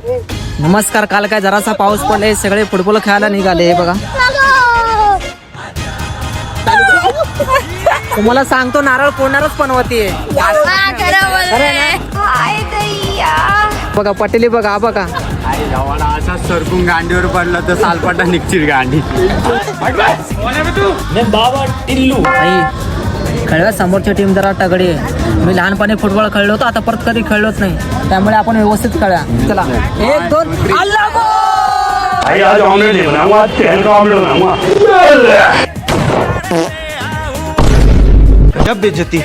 नमस्कार. काल काय जरासा पाऊस पडले, सगळे फुटबॉल खेळायला निघाले. हे बघा, तुम्हाला सांगतो नारळ फोडणारच पण होती. बघा पटेली बघा, बघा असा सरकून गांडीवर पडला तर सालपाटा निघतील गांडी. खेळव्या समोरची टीम जरा तगडी आहे. मी लहानपणी फुटबॉल खेळलो होतो, आता परत कधी खेळलोच नाही, त्यामुळे आपण व्यवस्थित खेळूया. चला 1 2 आज ऑमलेट नहीं बनाऊंगा, आज चिकन का ऑमलेट बनाऊंगा. जब बेइज्जती